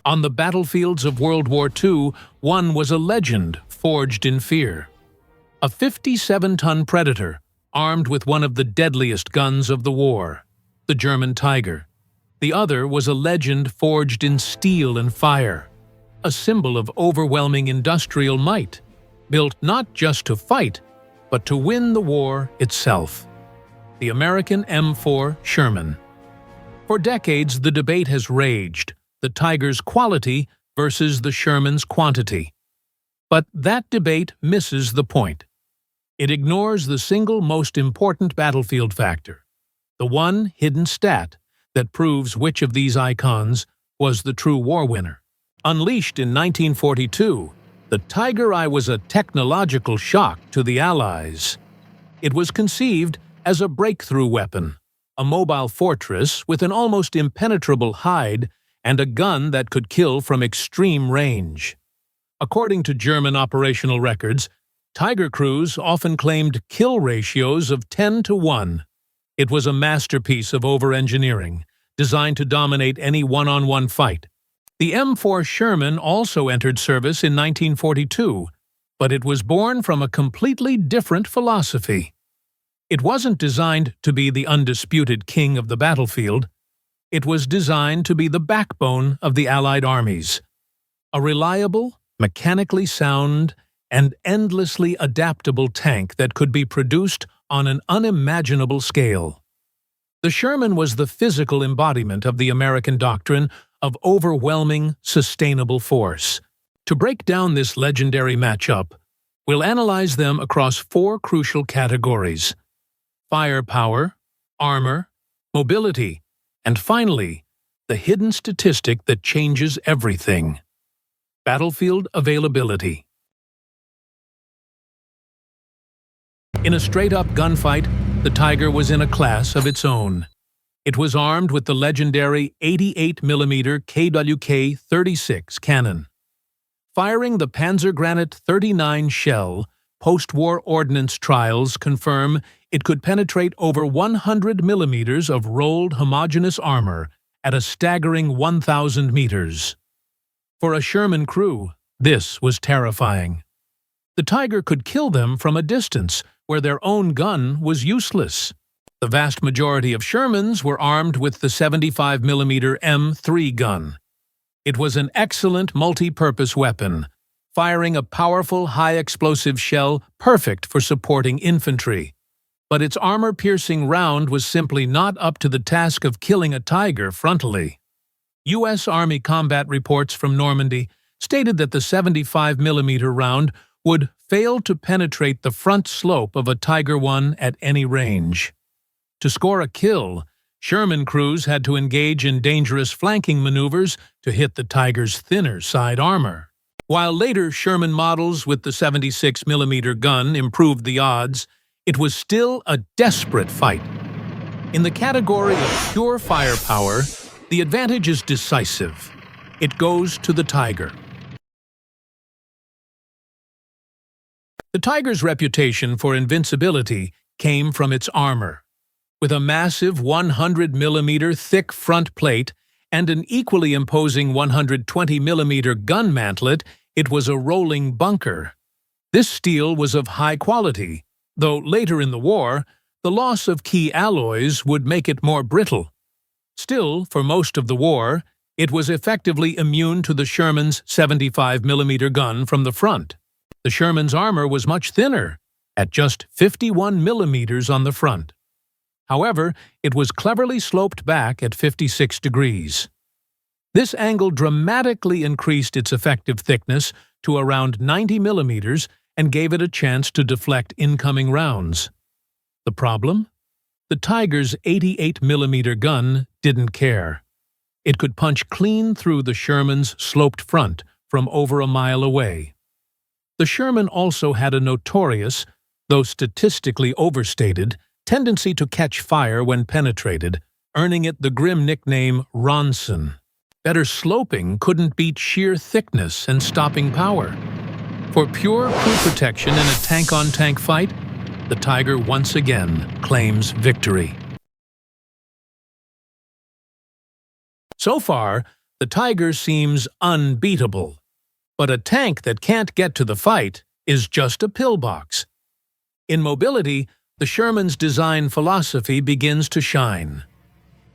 On the battlefields of World War II, one was a legend forged in fear. A 57-ton Predator, armed with one of the deadliest guns of the war, the German Tiger. The other was a legend forged in steel and fire, a symbol of overwhelming industrial might, built not just to fight, but to win the war itself. The American M4 Sherman. For decades, the debate has raged, the Tiger's quality versus the Sherman's quantity. But that debate misses the point. It ignores the single most important battlefield factor, the one hidden stat that proves which of these icons was the true war winner. Unleashed in 1942, the Tiger I was a technological shock to the Allies. It was conceived as a breakthrough weapon, a mobile fortress with an almost impenetrable hide and a gun that could kill from extreme range. According to German operational records, Tiger crews often claimed kill ratios of 10-1. It was a masterpiece of over-engineering, designed to dominate any one-on-one fight. The M4 Sherman also entered service in 1942, but it was born from a completely different philosophy. It wasn't designed to be the undisputed king of the battlefield. It was designed to be the backbone of the Allied armies. A reliable, mechanically sound, and endlessly adaptable tank that could be produced on an unimaginable scale. The Sherman was the physical embodiment of the American doctrine of overwhelming, sustainable force. To break down this legendary matchup, we'll analyze them across 4 crucial categories: firepower, armor, mobility, and finally, the hidden statistic that changes everything: battlefield availability. In a straight-up gunfight, the Tiger was in a class of its own. It was armed with the legendary 88mm KWK-36 cannon. Firing the Panzergranate 39 shell, post-war ordnance trials confirm it could penetrate over 100 millimeters of rolled homogeneous armor at a staggering 1,000 meters. For a Sherman crew, this was terrifying. The Tiger could kill them from a distance, where their own gun was useless. The vast majority of Shermans were armed with the 75mm M3 gun. It was an excellent multi-purpose weapon, firing a powerful high-explosive shell perfect for supporting infantry. But its armor-piercing round was simply not up to the task of killing a Tiger frontally. U.S. Army combat reports from Normandy stated that the 75mm round would fail to penetrate the front slope of a Tiger I at any range. To score a kill, Sherman crews had to engage in dangerous flanking maneuvers to hit the Tiger's thinner side armor. While later Sherman models with the 76mm gun improved the odds, it was still a desperate fight. In the category of pure firepower, the advantage is decisive. It goes to the Tiger. The Tiger's reputation for invincibility came from its armor. With a massive 100mm thick front plate and an equally imposing 120mm gun mantlet, it was a rolling bunker. This steel was of high quality, though later in the war, the loss of key alloys would make it more brittle. Still, for most of the war, it was effectively immune to the Sherman's 75mm gun from the front. The Sherman's armor was much thinner, at just 51mm on the front. However, it was cleverly sloped back at 56 degrees. This angle dramatically increased its effective thickness to around 90mm and gave it a chance to deflect incoming rounds. The problem? The Tiger's 88mm gun didn't care. It could punch clean through the Sherman's sloped front from over a mile away. The Sherman also had a notorious, though statistically overstated, tendency to catch fire when penetrated, earning it the grim nickname Ronson. Better sloping couldn't beat sheer thickness and stopping power. For pure crew protection in a tank-on-tank fight, the Tiger once again claims victory. So far, the Tiger seems unbeatable. But a tank that can't get to the fight is just a pillbox. In mobility, the Sherman's design philosophy begins to shine.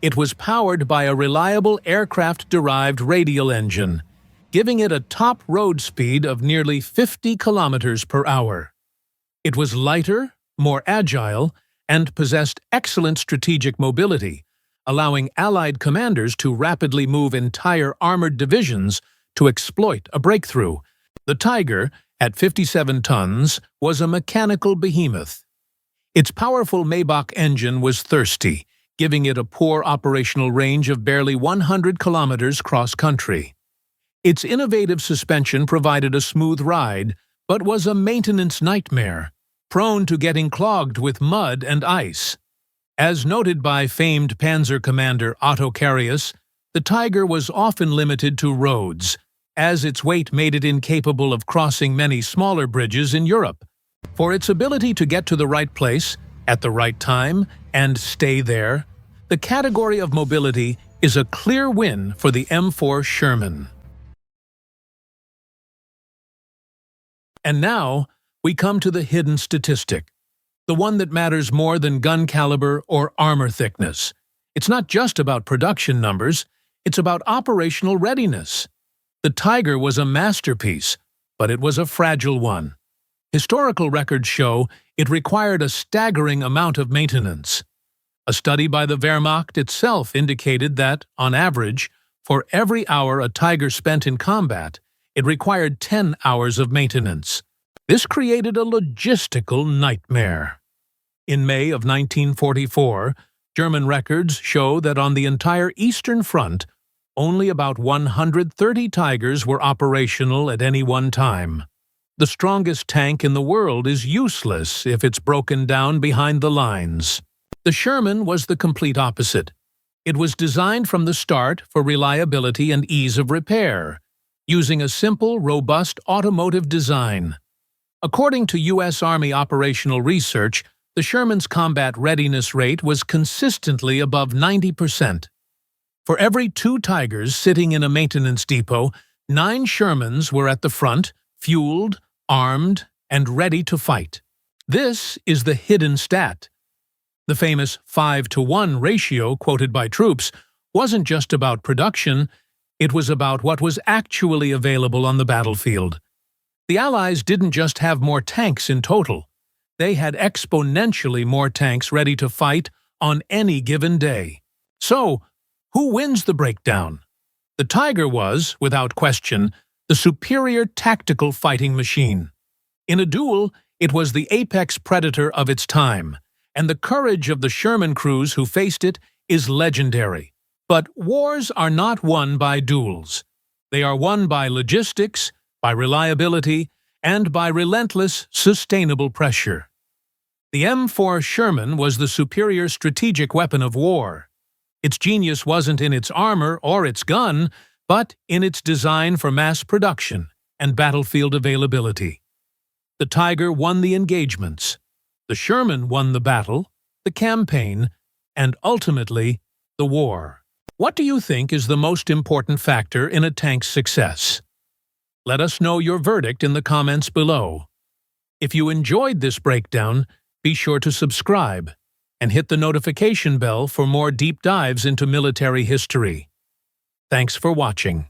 It was powered by a reliable aircraft-derived radial engine, giving it a top road speed of nearly 50 kilometers per hour. It was lighter, more agile, and possessed excellent strategic mobility, allowing Allied commanders to rapidly move entire armored divisions to exploit a breakthrough. The Tiger, at 57 tons, was a mechanical behemoth. Its powerful Maybach engine was thirsty, giving it a poor operational range of barely 100 kilometers cross-country. Its innovative suspension provided a smooth ride, but was a maintenance nightmare, prone to getting clogged with mud and ice. As noted by famed Panzer commander Otto Carius, the Tiger was often limited to roads, as its weight made it incapable of crossing many smaller bridges in Europe. For its ability to get to the right place, at the right time, and stay there, the category of mobility is a clear win for the M4 Sherman. And now, we come to the hidden statistic, the one that matters more than gun caliber or armor thickness. It's not just about production numbers, it's about operational readiness. The Tiger was a masterpiece, but it was a fragile one. Historical records show it required a staggering amount of maintenance. A study by the Wehrmacht itself indicated that, on average, for every hour a Tiger spent in combat, it required 10 hours of maintenance. This created a logistical nightmare. In May of 1944, German records show that on the entire Eastern Front, only about 130 Tigers were operational at any one time. The strongest tank in the world is useless if it's broken down behind the lines. The Sherman was the complete opposite. It was designed from the start for reliability and ease of repair, using a simple, robust automotive design. According to U.S. Army operational research, the Sherman's combat readiness rate was consistently above 90%. For every 2 Tigers sitting in a maintenance depot, 9 Shermans were at the front, fueled, armed, and ready to fight. This is the hidden stat. The famous 5-to-1 ratio quoted by troops wasn't just about production, it was about what was actually available on the battlefield. The Allies didn't just have more tanks in total, they had exponentially more tanks ready to fight on any given day. So, who wins the breakdown? The Tiger was, without question, the superior tactical fighting machine. In a duel, it was the apex predator of its time, and the courage of the Sherman crews who faced it is legendary. But wars are not won by duels. They are won by logistics, by reliability, and by relentless, sustainable pressure. The M4 Sherman was the superior strategic weapon of war. Its genius wasn't in its armor or its gun, but in its design for mass production and battlefield availability. The Tiger won the engagements. The Sherman won the battle, the campaign, and ultimately, the war. What do you think is the most important factor in a tank's success? Let us know your verdict in the comments below. If you enjoyed this breakdown, be sure to subscribe and hit the notification bell for more deep dives into military history. Thanks for watching.